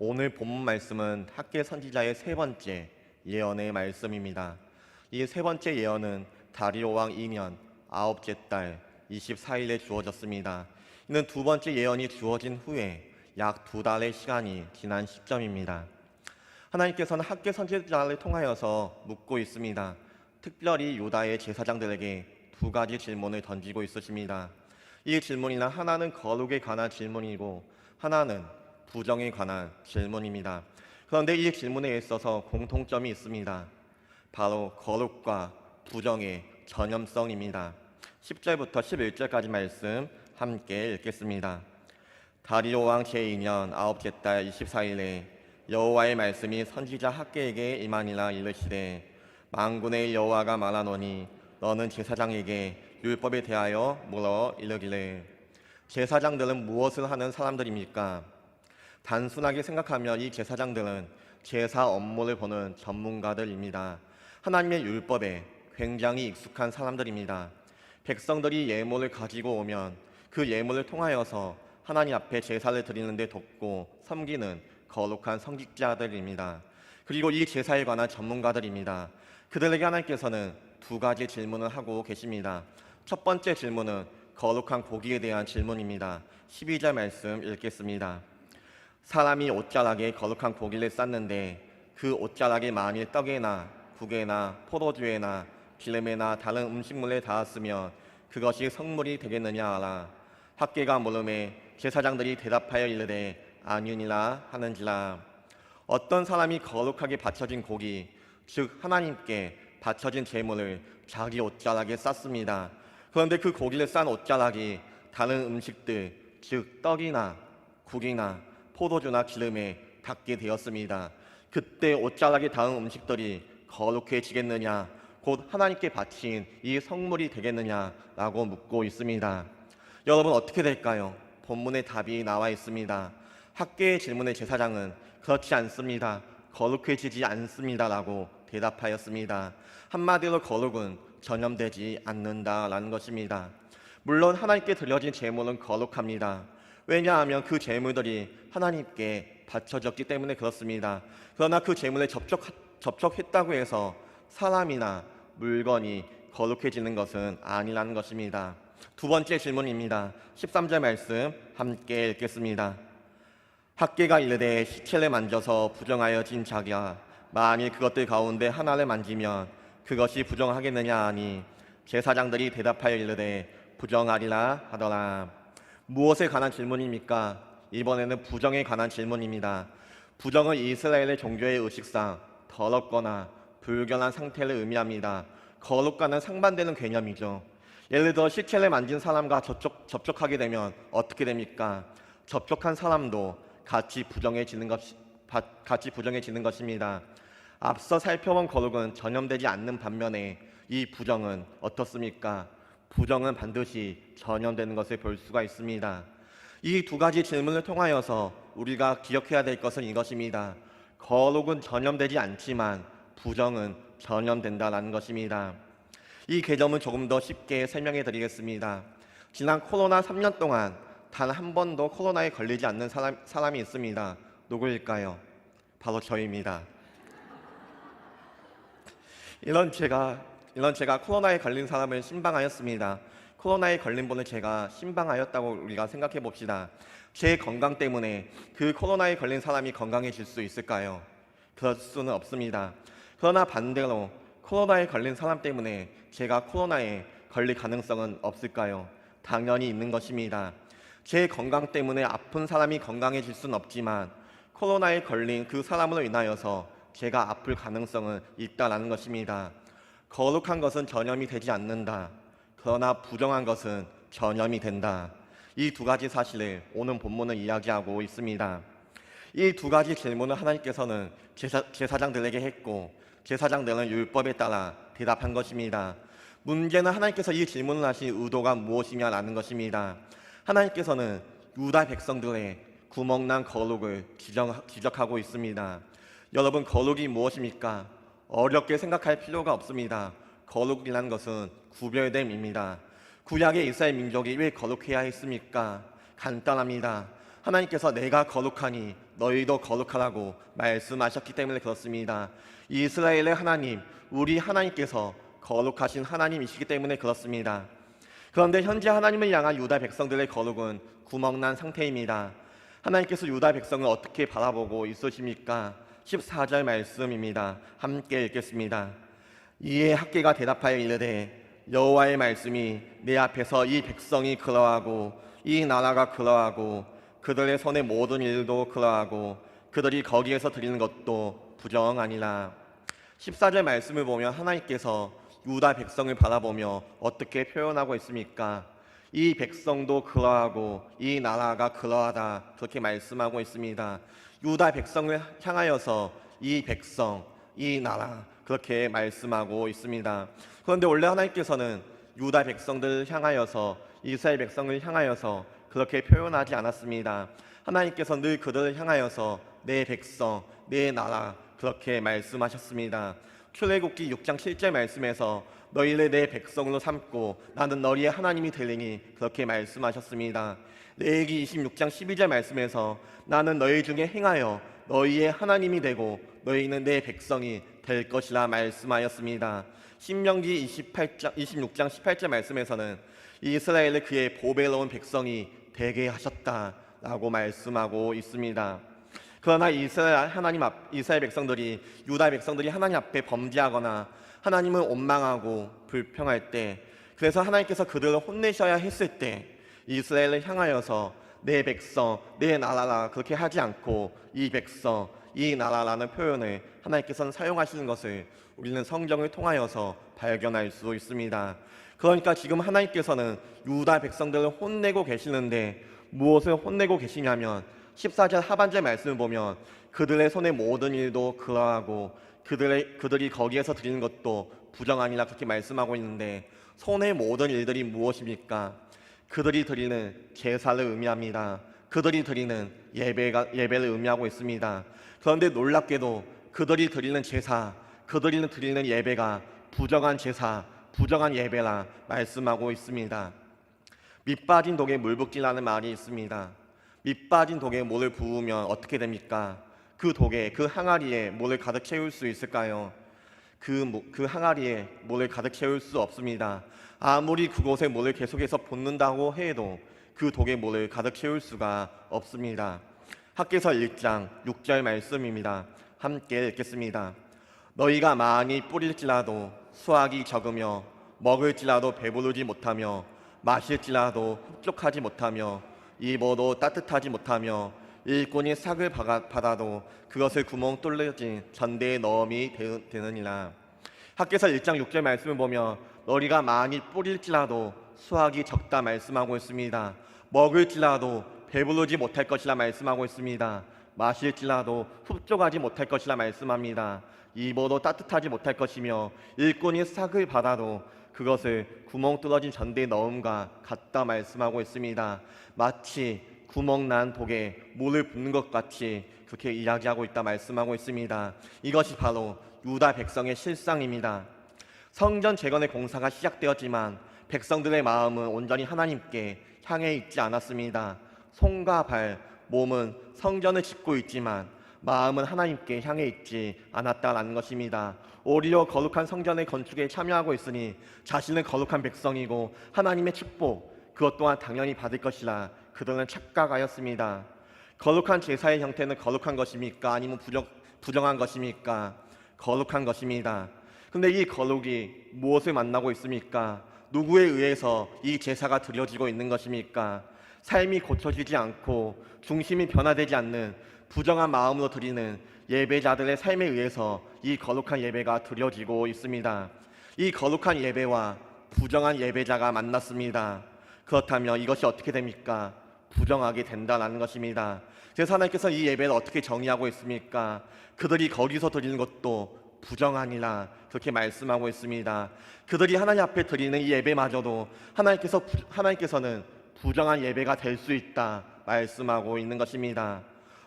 오늘 본문 말씀은 학개 선지자의 세 번째 예언의 말씀입니다. 이 세 번째 예언은 다리오 왕 2년 아홉째 달 24일에 주어졌습니다. 이는 두 번째 예언이 주어진 후에 약 2달의 시간이 지난 시점입니다. 하나님께서는 학개 선지자를 통하여서 묻고 있습니다. 특별히 유다의 제사장들에게 두 가지 질문을 던지고 있으십니다. 이 질문이나 하나는 거룩에 관한 질문이고 하나는 부정에 관한 질문입니다. 그런데 이 질문에 있어서 공통점이 있습니다. 바로 거룩과 부정의 전염성입니다. 10절부터 11절까지 말씀 함께 읽겠습니다. 다리오 왕 제2년 아홉째 달 24일에 여호와의 말씀이 선지자 학개에게 임하니라. 이르시되 만군의 여호와가 말하노니 너는 제사장에게 율법에 대하여 물어 이르기를 제사장들은 무엇을 하는 사람들입니까? 단순하게 생각하면 이 제사장들은 제사 업무를 보는 전문가들입니다. 하나님의 율법에 굉장히 익숙한 사람들입니다. 백성들이 예물을 가지고 오면 그 예물을 통하여서 하나님 앞에 제사를 드리는 데 돕고 섬기는 거룩한 성직자들입니다. 그리고 이 제사에 관한 전문가들입니다. 그들에게 하나님께서는 두 가지 질문을 하고 계십니다. 첫 번째 질문은 거룩한 고기에 대한 질문입니다. 12절 말씀 읽겠습니다. 사람이 옷자락에 거룩한 고기를 쌌는데 그 옷자락이 만일 떡에나 국에나 포도주에나 기름에나 다른 음식물에 닿았으면 그것이 성물이 되겠느냐 하라. 학개가 물음에 제사장들이 대답하여 이르되 아니니라 하는지라. 어떤 사람이 거룩하게 바쳐진 고기, 즉 하나님께 바쳐진 제물을 자기 옷자락에 쌌습니다. 그런데 그 고기를 싼 옷자락이 다른 음식들, 즉 떡이나 국이나 포도주나 기름에 닿게 되었습니다. 그때 옷자락에 닿은 음식들이 거룩해지겠느냐, 곧 하나님께 바친 이 성물이 되겠느냐라고 묻고 있습니다. 여러분 어떻게 될까요? 본문의 답이 나와 있습니다. 학개의 질문의 제사장은 그렇지 않습니다. 거룩해지지 않습니다라고 대답하였습니다. 한마디로 거룩은 전염되지 않는다라는 것입니다. 물론 하나님께 드려진 제물은 거룩합니다. 왜냐하면 그 제물들이 하나님께 바쳐졌기 때문에 그렇습니다. 그러나 그 제물에 접촉했다고 해서 사람이나 물건이 거룩해지는 것은 아니라는 것입니다. 두 번째 질문입니다. 13절 말씀 함께 읽겠습니다. 학개가 이르되 시체를 만져서 부정하여 진 자가 만일 그것들 가운데 하나를 만지면 그것이 부정하겠느냐 하니 제사장들이 대답하여 이르되 부정하리라 하더라. 무엇에 관한 질문입니까? 이번에는 부정에 관한 질문입니다. 부정은 이스라엘의 종교의 의식상 더럽거나 불결한 상태를 의미합니다. 거룩과는 상반되는 개념이죠. 예를 들어 시체를 만진 사람과 접촉하게 되면 어떻게 됩니까? 접촉한 사람도 같이 부정해지는 것입니다. 앞서 살펴본 거룩은 전염되지 않는 반면에 이 부정은 어떻습니까? 부정은 반드시 전염되는 것을 볼 수가 있습니다. 이 두 가지 질문을 통하여서 우리가 기억해야 될 것은 이것입니다. 거룩은 전염되지 않지만 부정은 전염된다는 것입니다. 이 개념은 조금 더 쉽게 설명해 드리겠습니다. 지난 코로나 3년 동안 단 한 번도 코로나에 걸리지 않는 사람이 있습니다. 누구일까요? 바로 저입니다. 이런 제가 코로나에 걸린 사람을 신방하였습니다. 코로나에 걸린 분을 제가 신방하였다고 우리가 생각해 봅시다. 제 건강 때문에 그 코로나에 걸린 사람이 건강해질 수 있을까요? 그럴 수는 없습니다. 그러나 반대로 코로나에 걸린 사람 때문에 제가 코로나에 걸릴 가능성은 없을까요? 당연히 있는 것입니다. 제 건강 때문에 아픈 사람이 건강해질 수는 없지만 코로나에 걸린 그 사람으로 인하여서 제가 아플 가능성은 있다는 것입니다. 거룩한 것은 전염이 되지 않는다. 그러나 부정한 것은 전염이 된다. 이 두 가지 사실을 오늘 본문은 이야기하고 있습니다. 이 두 가지 질문을 하나님께서는 제사장들에게 했고 제사장들은 율법에 따라 대답한 것입니다. 문제는 하나님께서 이 질문을 하신 의도가 무엇이냐라는 것입니다. 하나님께서는 유다 백성들의 구멍난 거룩을 지적하고 있습니다. 여러분 거룩이 무엇입니까? 어렵게 생각할 필요가 없습니다. 거룩이라는 것은 구별됨입니다. 구약의 이스라엘 민족이 왜 거룩해야 했습니까? 간단합니다. 하나님께서 내가 거룩하니 너희도 거룩하라고 말씀하셨기 때문에 그렇습니다. 이스라엘의 하나님, 우리 하나님께서 거룩하신 하나님이시기 때문에 그렇습니다. 그런데 현재 하나님을 향한 유다 백성들의 거룩은 구멍난 상태입니다. 하나님께서 유다 백성을 어떻게 바라보고 있으십니까? 14절 말씀입니다. 함께 읽겠습니다. 이에 학개가 대답하여 이르되 여호와의 말씀이 내 앞에서 이 백성이 그러하고 이 나라가 그러하고 그들의 손의 모든 일도 그러하고 그들이 거기에서 드리는 것도 부정하니라. 14절 말씀을 보면 하나님께서 유다 백성을 바라보며 어떻게 표현하고 있습니까? 이 백성도 그러하고 이 나라가 그러하다, 그렇게 말씀하고 있습니다. 유다 백성을 향하여서 이 백성, 이 나라, 그렇게 말씀하고 있습니다. 그런데 원래 하나님께서는 유다 백성들을 향하여서, 이스라엘 백성을 향하여서 그렇게 표현하지 않았습니다. 하나님께서 늘 그들을 향하여서 내 백성, 내 나라, 그렇게 말씀하셨습니다. 출애굽기 6장 7절 말씀에서 너희를 내 백성으로 삼고 나는 너희의 하나님이 되리니, 그렇게 말씀하셨습니다. 레위기 26장 12절 말씀에서 나는 너희 중에 행하여 너희의 하나님이 되고 너희는 내 백성이 될 것이라 말씀하였습니다. 신명기 26장 18절 말씀에서는 이스라엘을 그의 보배로운 백성이 되게 하셨다라고 말씀하고 있습니다. 그러나 이스라엘 백성들이, 유다 백성들이 하나님 앞에 범죄하거나 하나님을 원망하고 불평할 때, 그래서 하나님께서 그들을 혼내셔야 했을 때 이스라엘을 향하여서 내 백성, 내 나라라, 그렇게 하지 않고 이 백성, 이 나라라는 표현을 하나님께서는 사용하시는 것을 우리는 성경을 통하여서 발견할 수 있습니다. 그러니까 지금 하나님께서는 유다 백성들을 혼내고 계시는데 무엇을 혼내고 계시냐면 14절 하반절 말씀을 보면 그들의 손의 모든 일도 그러하고 그들이 거기에서 드리는 것도 부정하니라, 그렇게 말씀하고 있는데 손의 모든 일들이 무엇입니까? 그들이 드리는 제사를 의미합니다. 그들이 드리는 예배를 의미하고 있습니다. 그런데 놀랍게도 그들이 드리는 제사, 그들이 드리는 예배가 부정한 제사, 부정한 예배라 말씀하고 있습니다. 밑 빠진 독에 물 붓기라는 말이 있습니다. 밑 빠진 독에 물을 부으면 어떻게 됩니까? 그 독에, 그 항아리에 물을 가득 채울 수 있을까요? 그 항아리에 물을 가득 채울 수 없습니다. 아무리 그곳에 물을 계속해서 붓는다고 해도 그 독에 물을 가득 채울 수가 없습니다. 학개서 1장 6절 말씀입니다. 함께 읽겠습니다. 너희가 많이 뿌릴지라도 수확이 적으며 먹을지라도 배부르지 못하며 마실지라도 흡족하지 못하며 입어도 따뜻하지 못하며 일꾼이 삭을 받아도 그것을 구멍 뚫려진 전대에 넣음이 되느니라. 학개서 1장 6절 말씀을 보면 너희가 많이 뿌릴지라도 수확이 적다 말씀하고 있습니다. 먹을지라도 배부르지 못할 것이라 말씀하고 있습니다. 마실지라도 흡족하지 못할 것이라 말씀합니다. 입어도 따뜻하지 못할 것이며 일꾼이 삭을 받아도 그것을 구멍 뚫어진 전대에 넣음과 같다 말씀하고 있습니다. 마치 구멍 난 독에 물을 붓는 것 같이 그렇게 이야기하고 있다 말씀하고 있습니다. 이것이 바로 유다 백성의 실상입니다. 성전 재건의 공사가 시작되었지만 백성들의 마음은 온전히 하나님께 향해 있지 않았습니다. 손과 발, 몸은 성전을 짓고 있지만 마음은 하나님께 향해 있지 않았다라는 것입니다. 오히려 거룩한 성전의 건축에 참여하고 있으니 자신은 거룩한 백성이고 하나님의 축복, 그것 또한 당연히 받을 것이라 그들은 착각하였습니다. 거룩한 제사의 형태는 거룩한 것입니까? 아니면 부정한 것입니까? 거룩한 것입니다. 근데 이 거룩이 무엇을 만나고 있습니까? 누구에 의해서 이 제사가 드려지고 있는 것입니까? 삶이 고쳐지지 않고 중심이 변화되지 않는 부정한 마음으로 드리는 예배자들의 삶에 의해서 이 거룩한 예배가 드려지고 있습니다. 이 거룩한 예배와 부정한 예배자가 만났습니다. 그렇다면 이것이 어떻게 됩니까? 부정하게 된다는 것입니다. 그래서 하나님께서 이 예배를 어떻게 정의하고 있습니까? 그들이 거기서 드리는 것도 부정하니라, 그렇게 말씀하고 있습니다. 그들이 하나님 앞에 드리는 이 예배마저도 하나님께서는 부정한 예배가 될 수 있다 말씀하고 있는 것입니다.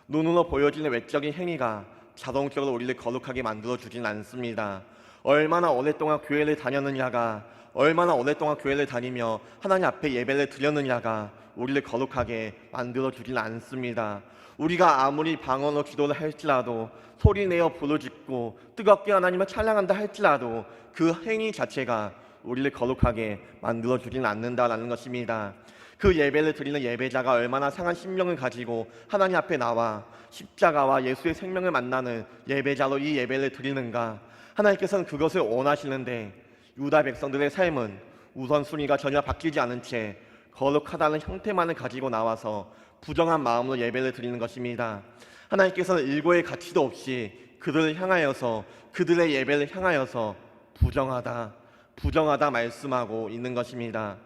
눈으로 보여지는 외적인 행위가 자동적으로 우리를 거룩하게 만들어주진 않습니다. 얼마나 오랫동안 교회를 다녔느냐가, 얼마나 오랫동안 교회를 다니며 하나님 앞에 예배를 드렸느냐가 우리를 거룩하게 만들어주지는 않습니다. 우리가 아무리 방언으로 기도를 할지라도, 소리내어 부르짖고 뜨겁게 하나님을 찬양한다 할지라도 그 행위 자체가 우리를 거룩하게 만들어주지는 않는다라는 것입니다. 그 예배를 드리는 예배자가 얼마나 상한 심령을 가지고 하나님 앞에 나와 십자가와 예수의 생명을 만나는 예배자로 이 예배를 드리는가, 하나님께서는 그것을 원하시는데 유다 백성들의 삶은 우선순위가 전혀 바뀌지 않은 채 거룩하다는 형태만을 가지고 나와서 부정한 마음으로 예배를 드리는 것입니다. 하나님께서는 일고의 가치도 없이 그들을 향하여서, 그들의 예배를 향하여서 부정하다 말씀하고 있는 것입니다.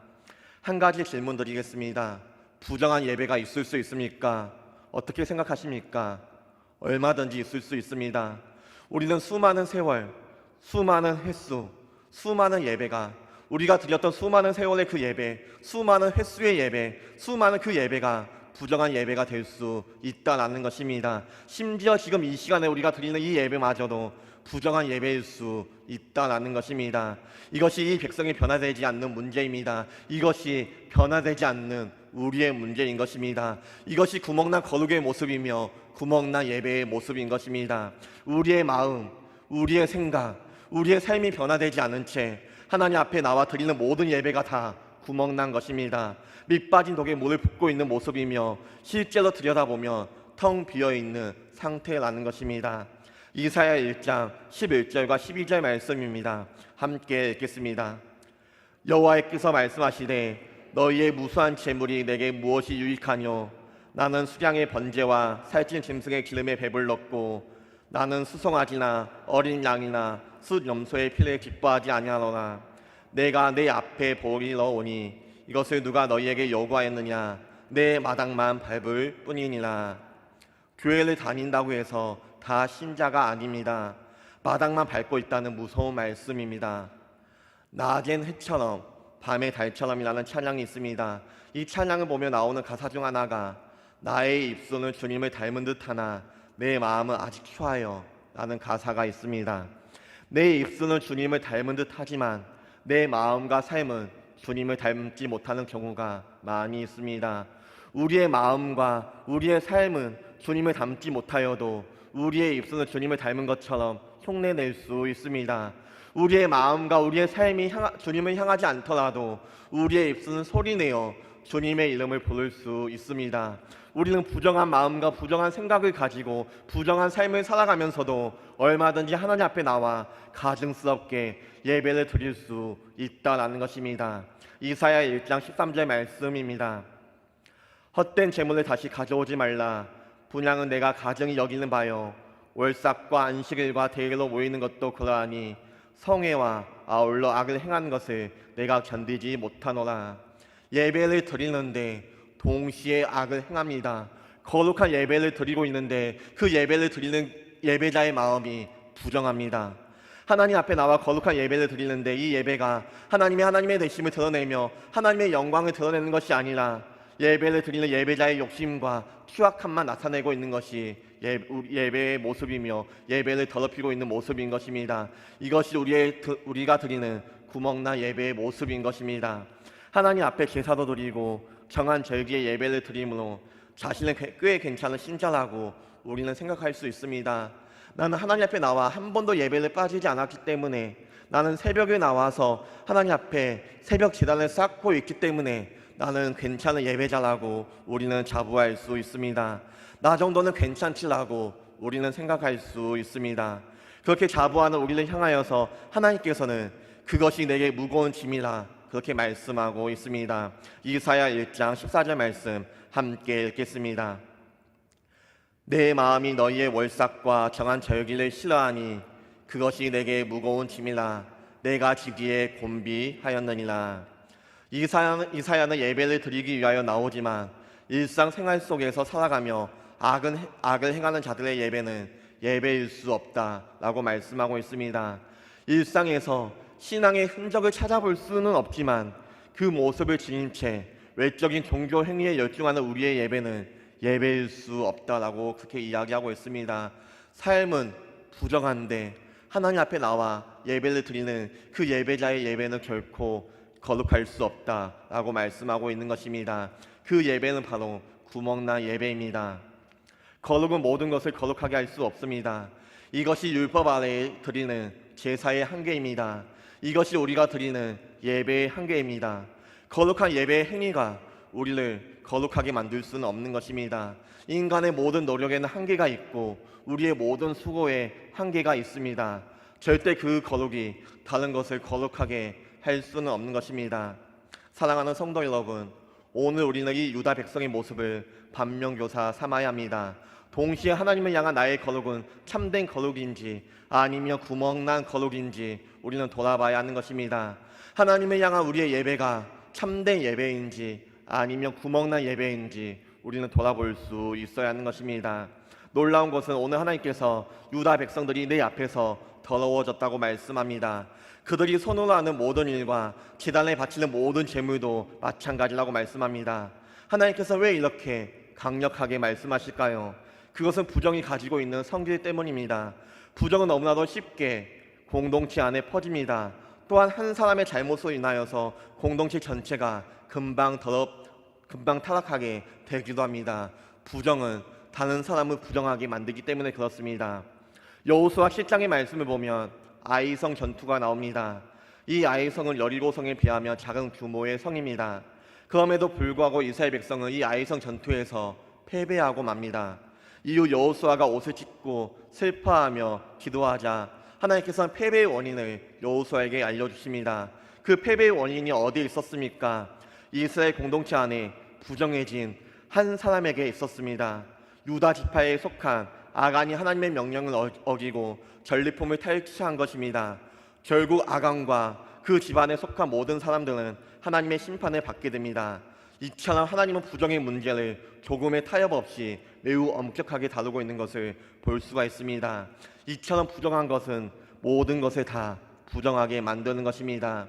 한 가지 질문 드리겠습니다. 부정한 예배가 있을 수 있습니까? 어떻게 생각하십니까? 얼마든지 있을 수 있습니다. 우리는 수많은 세월, 수많은 횟수, 수많은 예배가, 우리가 드렸던 수많은 세월의 그 예배, 수많은 횟수의 예배, 수많은 그 예배가 부정한 예배가 될 수 있다는 것입니다. 심지어 지금 이 시간에 우리가 드리는 이 예배마저도 부정한 예배일 수 있다는 것입니다. 이것이 이 백성이 변화되지 않는 문제입니다. 이것이 변화되지 않는 우리의 문제인 것입니다. 이것이 구멍난 거룩의 모습이며 구멍난 예배의 모습인 것입니다. 우리의 마음, 우리의 생각, 우리의 삶이 변화되지 않은 채 하나님 앞에 나와 드리는 모든 예배가 다 구멍난 것입니다. 밑빠진 독에 물을 붓고 있는 모습이며 실제로 들여다보면 텅 비어있는 상태라는 것입니다. 이사야 1장 11절과 12절 말씀입니다. 함께 읽겠습니다. 여호와께서 말씀하시되 너희의 무수한 재물이 내게 무엇이 유익하뇨? 나는 수량의 번제와 살찐 짐승의 기름에 배불렀고 나는 수송아지나 어린 양이나 숫 염소의 피를 기뻐하지 아니하노라. 내가 내 앞에 보리러 오니 이것을 누가 너희에게 요구하였느냐? 내 마당만 밟을 뿐이니라. 교회를 다닌다고 해서 다 신자가 아닙니다. 마당만 밟고 있다는 무서운 말씀입니다. 낮엔 해처럼 밤의 달처럼이라는 찬양이 있습니다. 이 찬양을 보며 나오는 가사 중 하나가 나의 입술은 주님을 닮은 듯하나 내 마음은 아직 추하여 라는 가사가 있습니다. 내 입술은 주님을 닮은 듯하지만 내 마음과 삶은 주님을 닮지 못하는 경우가 많이 있습니다. 우리의 마음과 우리의 삶은 주님을 닮지 못하여도 우리의 입술은 주님을 닮은 것처럼 흉내낼 수 있습니다. 우리의 마음과 우리의 삶이 주님을 향하지 않더라도 우리의 입술은 소리내어 주님의 이름을 부를 수 있습니다. 우리는 부정한 마음과 부정한 생각을 가지고 부정한 삶을 살아가면서도 얼마든지 하나님 앞에 나와 가증스럽게 예배를 드릴 수 있다는 것입니다. 이사야 1장 13절 말씀입니다. 헛된 재물을 다시 가져오지 말라. 분향은 내가 가증히 여기는 바요. 월삭과 안식일과 대회로 모이는 것도 그러하니 성회와 아울러 악을 행하는 것을 내가 견디지 못하노라. 예배를 드리는데 동시에 악을 행합니다. 거룩한 예배를 드리고 있는데 그 예배를 드리는 예배자의 마음이 부정합니다. 하나님 앞에 나와 거룩한 예배를 드리는데 이 예배가 하나님의 되심을 드러내며 하나님의 영광을 드러내는 것이 아니라 예배를 드리는 예배자의 욕심과 추악함만 나타내고 있는 것이 예배의 모습이며 예배를 더럽히고 있는 모습인 것입니다. 이것이 우리가 드리는 구멍난 예배의 모습인 것입니다. 하나님 앞에 제사도 드리고 정한 절기에 예배를 드림으로 자신은 꽤 괜찮은 신자라고 우리는 생각할 수 있습니다. 나는 하나님 앞에 나와 한 번도 예배를 빠지지 않았기 때문에, 나는 새벽에 나와서 하나님 앞에 새벽 제단을 쌓고 있기 때문에 나는 괜찮은 예배자라고 우리는 자부할 수 있습니다. 나 정도는 괜찮지라고 우리는 생각할 수 있습니다. 그렇게 자부하는 우리를 향하여서 하나님께서는 그것이 내게 무거운 짐이라 그렇게 말씀하고 있습니다. 이사야 1장 14절 말씀 함께 읽겠습니다. 내 마음이 너희의 월삭과 정한 절기를 싫어하니 그것이 내게 무거운 짐이라 내가 지기에 곤비하였느니라. 이사야는 예배를 드리기 위하여 나오지만 일상생활 속에서 살아가며 악을 행하는 자들의 예배는 예배일 수 없다라고 말씀하고 있습니다. 일상에서 신앙의 흔적을 찾아볼 수는 없지만 그 모습을 지닌 채 외적인 종교 행위에 열중하는 우리의 예배는 예배일 수 없다라고 그렇게 이야기하고 있습니다. 삶은 부정한데 하나님 앞에 나와 예배를 드리는 그 예배자의 예배는 결코 거룩할 수 없다라고 말씀하고 있는 것입니다. 그 예배는 바로 구멍난 예배입니다. 거룩은 모든 것을 거룩하게 할 수 없습니다. 이것이 율법 아래에 드리는 제사의 한계입니다. 이것이 우리가 드리는 예배의 한계입니다. 거룩한 예배의 행위가 우리를 거룩하게 만들 수는 없는 것입니다. 인간의 모든 노력에는 한계가 있고 우리의 모든 수고에 한계가 있습니다. 절대 그 거룩이 다른 것을 거룩하게 할 수는 없는 것입니다. 사랑하는 성도 여러분, 오늘 우리는 이 유다 백성의 모습을 반면교사 삼아야 합니다. 동시에 하나님을 향한 나의 거룩은 참된 거룩인지 아니면 구멍난 거룩인지 우리는 돌아봐야 하는 것입니다. 하나님을 향한 우리의 예배가 참된 예배인지 아니면 구멍난 예배인지 우리는 돌아볼 수 있어야 하는 것입니다. 놀라운 것은 오늘 하나님께서 유다 백성들이 내 앞에서 더러워졌다고 말씀합니다. 그들이 손으로 하는 모든 일과 제단에 바치는 모든 제물도 마찬가지라고 말씀합니다. 하나님께서 왜 이렇게 강력하게 말씀하실까요? 그것은 부정이 가지고 있는 성질 때문입니다. 부정은 너무나도 쉽게 공동체 안에 퍼집니다. 또한 한 사람의 잘못으로 인하여서 공동체 전체가 금방 타락하게 되기도 합니다. 부정은 다른 사람을 부정하게 만들기 때문에 그렇습니다. 여호수아 7장의 말씀을 보면 아이성 전투가 나옵니다. 이 아이성은 여리고성에 비하면 작은 규모의 성입니다. 그럼에도 불구하고 이스라엘 백성은 이 아이성 전투에서 패배하고 맙니다. 이후 여호수아가 옷을 찢고 슬퍼하며 기도하자 하나님께서는 패배의 원인을 여호수아에게 알려주십니다. 그 패배의 원인이 어디에 있었습니까? 이스라엘 공동체 안에 부정해진 한 사람에게 있었습니다. 유다 지파에 속한 아간이 하나님의 명령을 어기고 전리품을 탈취한 것입니다. 결국 아간과 그 집안에 속한 모든 사람들은 하나님의 심판을 받게 됩니다. 이처럼 하나님은 부정의 문제를 조금의 타협 없이 매우 엄격하게 다루고 있는 것을 볼 수가 있습니다. 이처럼 부정한 것은 모든 것을 다 부정하게 만드는 것입니다.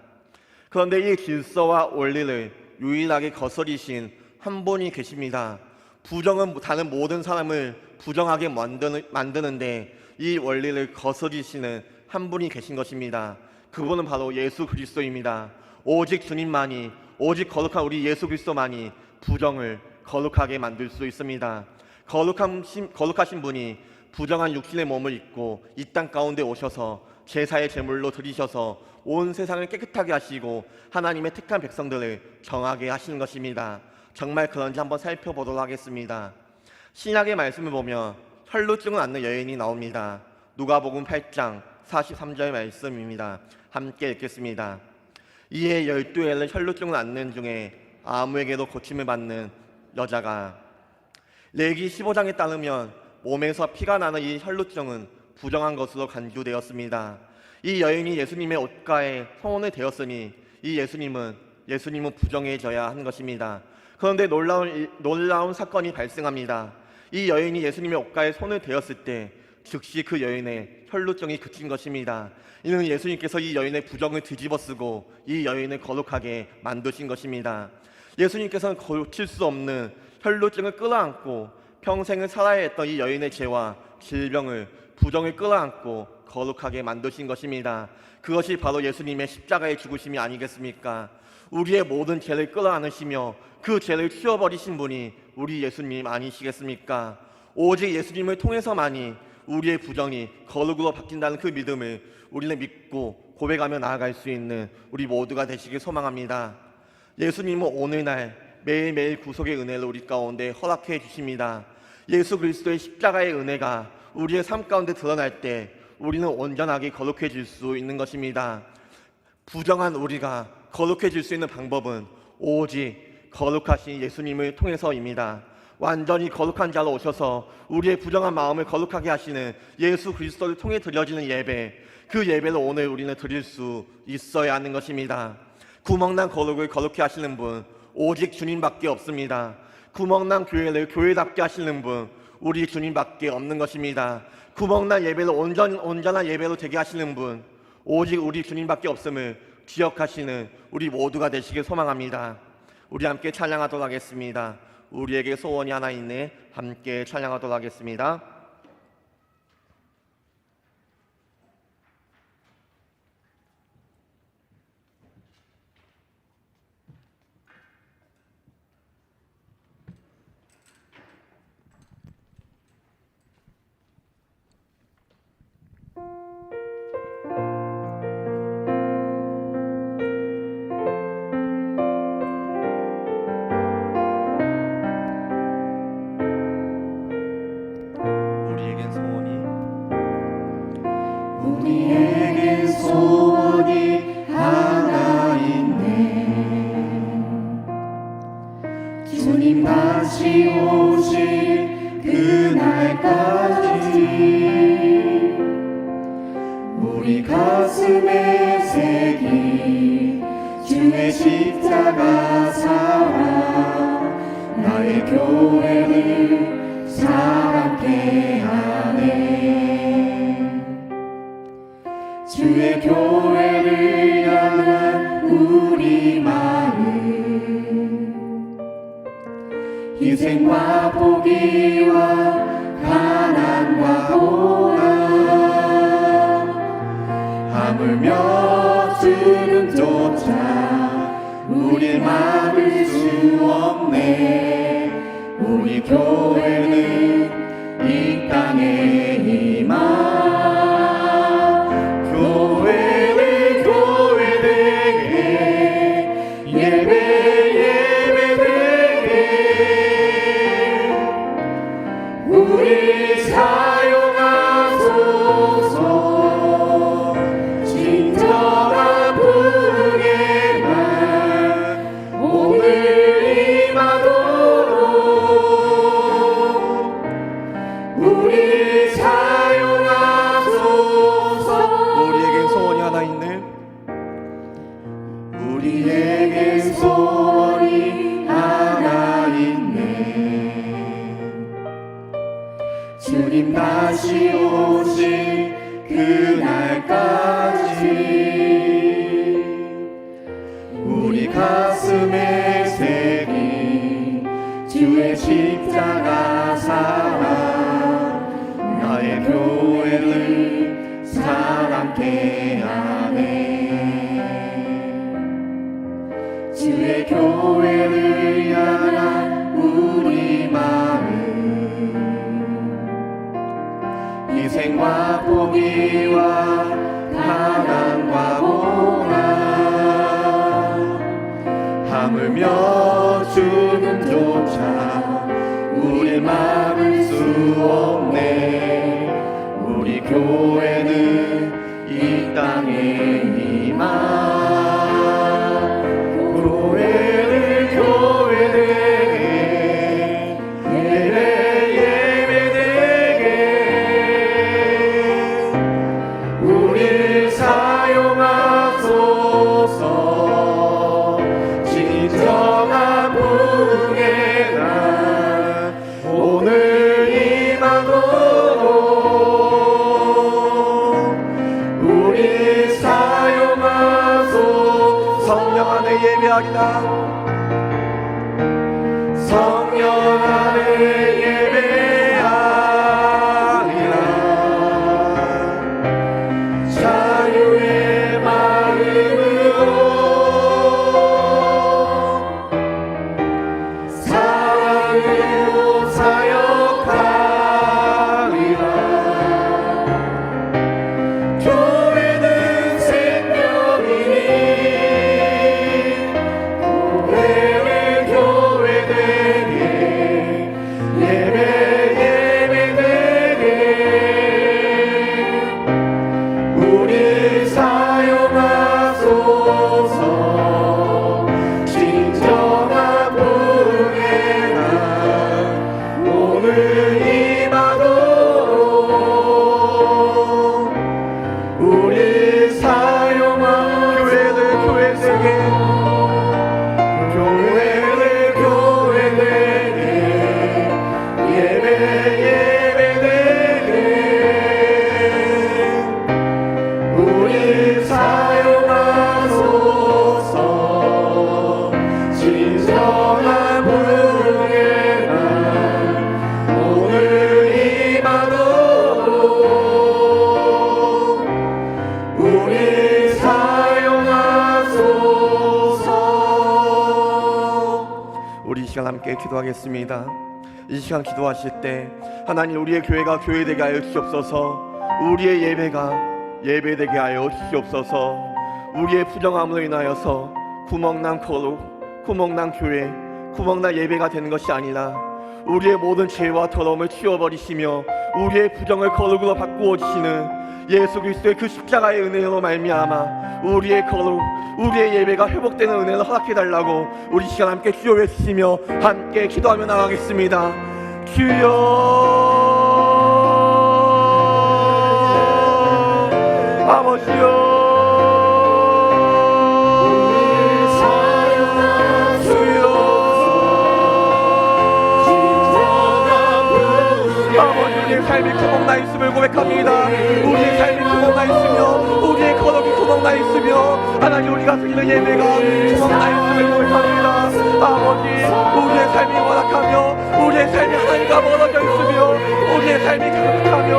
그런데 이 질서와 원리를 유일하게 거스리신 한 분이 계십니다. 부정은 다른 모든 사람을 부정하게 만드는데 이 원리를 거스리시는 한 분이 계신 것입니다. 그분은 바로 예수 그리스도입니다. 오직 주님만이, 오직 거룩한 우리 예수 그리스도만이 부정을 거룩하게 만들 수 있습니다. 거룩하신 분이 부정한 육신의 몸을 입고 이 땅 가운데 오셔서 제사의 제물로 드리셔서 온 세상을 깨끗하게 하시고 하나님의 택한 백성들을 정하게 하시는 것입니다. 정말 그런지 한번 살펴보도록 하겠습니다. 신약의 말씀을 보면 혈루증을 앓는 여인이 나옵니다. 누가복음 8장 43절 말씀입니다. 함께 읽겠습니다. 이에 12해를 혈루증을 앓는 중에 아무에게도 고침을 받는 여자가, 레기 15장에 따르면 몸에서 피가 나는 이 혈루증은 부정한 것으로 간주되었습니다. 이 여인이 예수님의 옷가에 성혼이 되었으니 이 예수님은 부정해져야 하는 것입니다. 그런데 놀라운 사건이 발생합니다. 이 여인이 예수님의 옷가에 손을 대었을 때 즉시 그 여인의 혈루증이 그친 것입니다. 이는 예수님께서 이 여인의 부정을 뒤집어쓰고 이 여인을 거룩하게 만드신 것입니다. 예수님께서는 고칠 수 없는 혈루증을 끌어안고 평생을 살아야 했던 이 여인의 죄와 질병을, 부정을 끌어안고 거룩하게 만드신 것입니다. 그것이 바로 예수님의 십자가의 죽으심이 아니겠습니까? 우리의 모든 죄를 끌어안으시며 그 죄를 치워버리신 분이 우리 예수님 아니시겠습니까? 오직 예수님을 통해서만이 우리의 부정이 거룩으로 바뀐다는 그 믿음을 우리는 믿고 고백하며 나아갈 수 있는 우리 모두가 되시길 소망합니다. 예수님은 오늘날 매일매일 구속의 은혜를 우리 가운데 허락해 주십니다. 예수 그리스도의 십자가의 은혜가 우리의 삶 가운데 드러날 때 우리는 온전하게 거룩해질 수 있는 것입니다. 부정한 우리가 거룩해질 수 있는 방법은 오직 거룩하신 예수님을 통해서입니다. 완전히 거룩한 자로 오셔서 우리의 부정한 마음을 거룩하게 하시는 예수 그리스도를 통해 드려지는 예배, 그 예배를 오늘 우리는 드릴 수 있어야 하는 것입니다. 구멍난 거룩을 거룩히 하시는 분 오직 주님밖에 없습니다. 구멍난 교회를 교회답게 하시는 분 우리 주님밖에 없는 것입니다. 구멍난 예배를 온전한 예배로 되게 하시는 분 오직 우리 주님밖에 없음을 기억하시는 우리 모두가 되시길 소망합니다. 우리 함께 찬양하도록 하겠습니다. 우리에게 소원이 하나 있네. 함께 찬양하도록 하겠습니다. 주의 교회를 향한 우리 마음, 희생과 포기와 가난과 고난, 하물며 주름조차 우리 막을 수 없네. 우리 교회는 이 땅에 임하 교회를 교회되게 예배되게 우리 사용하소서. 진정한 분에게만 오늘 임하도록 우리 사용하소서. 우리에겐 소원이 하나 있네. 우리에게 소원이 하나 있네. 주님 다시 오실 그날까지 우리 가슴에 새긴 주의 십자가 사랑, 나의 교회를 사랑케 하네. 주의 교회를 향한 우리 마음, 희생과 포기와 가난과 고난, 하물며 죽음조차 우리 막을 수 없네. 우리 교회는 이 땅에 임하 교회를 교회되게 예배되게 우릴 사용하소서. 진정한 분에 난 오늘 임하도록 우리 사용하소서. 성령 안에 예배하리라. 성령 안에 예배하리라. 자유의 마음으로 사랑으로 사역하리라. 교회는 생명이니 교회를 교회되게 예배되게 우리 사용하소서. 진정한 분에 난 오늘 임하도록 우리 사용하소서. 교회를 교회되게 교회를 교회되게 예배되게 우리 사용하소서. 진정한 분에 난 오늘 임하도록 우리 사용하소서. 우리 이 시간 함께 기도하겠습니다. 이 시간 기도하실 때 하나님 우리의 교회가 교회되게 하여 주시옵소서. 우리의 예배가 예배되게 하여 주시옵소서. 우리의 부정함으로 인하여서 구멍난 거룩, 구멍난 교회, 구멍난 예배가 되는 것이 아니라 우리의 모든 죄와 더러움을 치워버리시며 우리의 부정을 거룩으로 바꾸어 주시는 예수 그리스도의 그 십자가의 은혜로 말미암아 우리의 거룩, 우리의 예배가 회복되는 은혜를 허락해달라고 우리 시간 함께 주여 외치시며 함께 기도하며 나가겠습니다. 주여 아버지여 우리의 삶이 구멍나 있음을 고백합니다. 우리의 삶이 구멍나 있으며 우리 우리의 거룩이 구멍나 있으며 하나님 우리가 드리는 예배가 구멍나 있음을 고백합니다. 아버지 우리의 삶이 완악하며 우리의 삶이 하나님과 멀어져 있으며 우리의 삶이 가득하며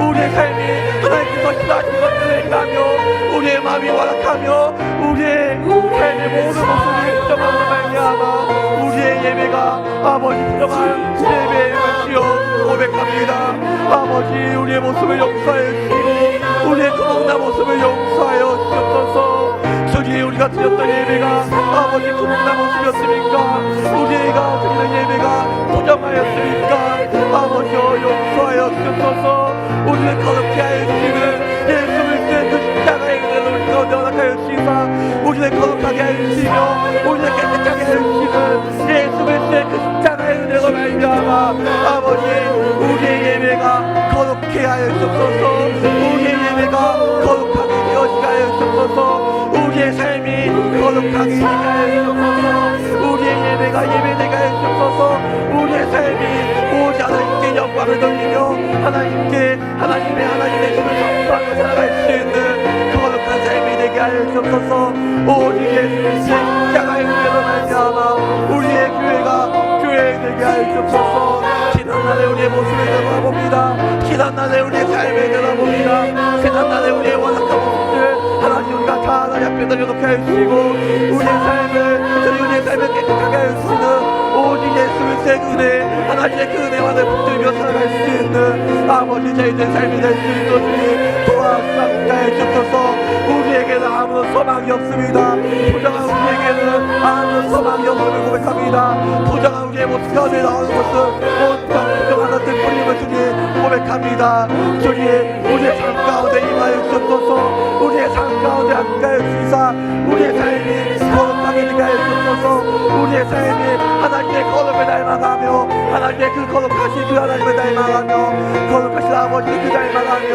우리의 삶이 하나님께서 싫어하시는 것들을 행하며 우리의 마음이 완악하며 우리의 삶의 모든 모습이 부정함으로 말미암아 우리의 예배가 아버지 부정한 예배의 것이요 고백합니다. 아버지 우리의 모습을 용서하여 주시고 우리의 구멍난 모습을 용서하여 주옵소서. 주님 우리가 드렸던 예배가 아버지 구멍난 모습이었습니까? 우리가 드리는 예배가 부정하였습니까? 아버지여 용서하여 주옵소서. 우리를 거룩히 하여 주시는 예수 그리스도의 그 십자가의 은혜를 우리 가운데 허락하여 주시사 우리를 거룩하게 하여 주시며 우리를 깨끗하게 하여 주시는 예수 그리스도의 그 십자가의 은혜로 말미암아 아버지 우리의 예배가 거룩해 하여 주옵소서. 우리의 예배가 거룩하게 되어지게 하여 주옵소서. 우리의 삶이 거룩하게 되게 하여 주옵소서. 우리의 예배가 예배되게 하여 주옵소서. 우리의 삶이 오직 하나님께 영광을 돌리며 하나님의 힘을 선포하며 살아갈 수 있는 거룩한 삶이 되게 하여 주옵소서. 오직 예수의 십자가의 은혜로 말미암아 우리의 교회가 교회 되게 하여 주옵소서. 지난날에 우리의 모습을 돌아봅니다. 지난날에 우리의 삶을 돌아봅니다. 지난날에 우리의 완악한 모습들 하나님 우리가 다 하나님 앞에 내려놓게 하여 주시고 우리의 삶을 깨끗하게 하여 주시는 오직 예수 그리스도의 은혜 하나님의 그 은혜만을 붙들며 살아갈 수 있는 아버지 저희들의 삶이 될 수 있도록 도와주시옵소서. 주옵소서. 우리에게는 아무런 소망이 없습니다. 부정한 우리에게는 아무런 소망이 없음을 고백합니다. 부정한 우리의 모습 가운데 나오는 것은 온통 부정한 것들 뿐임을 주님 고백합니다. 주님 우리의 삶 가운데 임하여 주옵소서. 우리의 삶 가운데 함께하여 주시사 우리의 삶이 거룩하게 되게 하여 주옵소서. 우리의 삶이 하나님의 거룩을 닮아가며 하나님의 그 거룩하신 그 하나님을 닮아가며 거룩하신 아버지를 그 닮아가며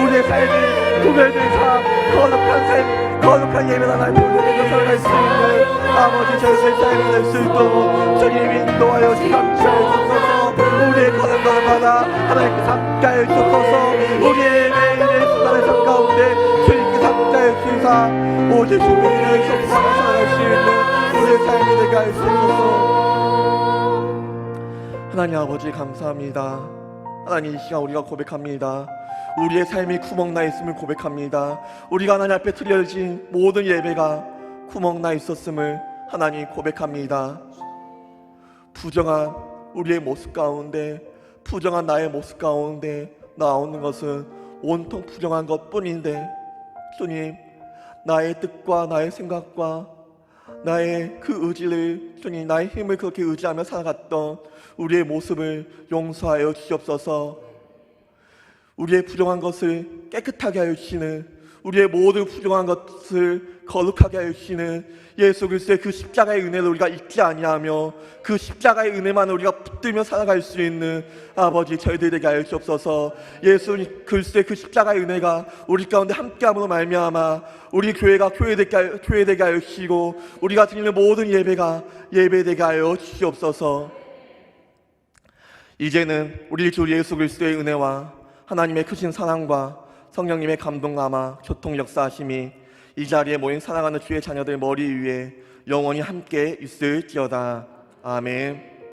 우리의 삶이 구별된 삶 거룩한 삶 거룩한 예배를 하나님 보내며 살아갈 수 있는 아버지 저희의 삶이 될 수 있도록 주님 인도하여 주시옵소서. 우리의 거룩을 받아 하나님께 삼가해 주옵소서. 우리의 매일의 순간의 삶 가운데 주님께 삼가해 주시사 오직 주님의 성품하며 살아갈 수 있는 우리의 삶이 되게 하여 주옵소서. 하나님 아버지 감사합니다. 하나님 이 시간 우리가 고백합니다. 우리의 삶이 구멍나 있음을 고백합니다. 우리가 하나님 앞에 드려진 모든 예배가 구멍나 있었음을 하나님 고백합니다. 부정한 우리의 모습 가운데 부정한 나의 모습 가운데 나오는 것은 온통 부정한 것뿐인데 주님 나의 뜻과 나의 생각과 나의 그 의지를 주님 나의 힘을 그렇게 의지하며 살아갔던 우리의 모습을 용서하여 주시옵소서. 우리의 부정한 것을 깨끗하게 하여 주시는 우리의 모든 부정한 것을 거룩하게 하여 주시는 예수 그리스도의 그 십자가의 은혜를 우리가 잊지 아니하며 그 십자가의 만을 우리가 붙들며 살아갈 수 있는 아버지 저희들에게 하여 주옵소서. 예수 그리스도의 그 십자가의 은혜가 우리 가운데 함께함으로 말미암아 우리 교회가 교회되게 하여 주시고 우리가 드리는 모든 예배가 예배되게 하여 주시옵소서. 이제는 우리 주 예수 그리스도의 은혜와 하나님의 크신 사랑과 성령님의 감동감화 교통 역사하심이 이 자리에 모인 사랑하는 주의 자녀들 머리 위에 영원히 함께 있을지어다. 아멘.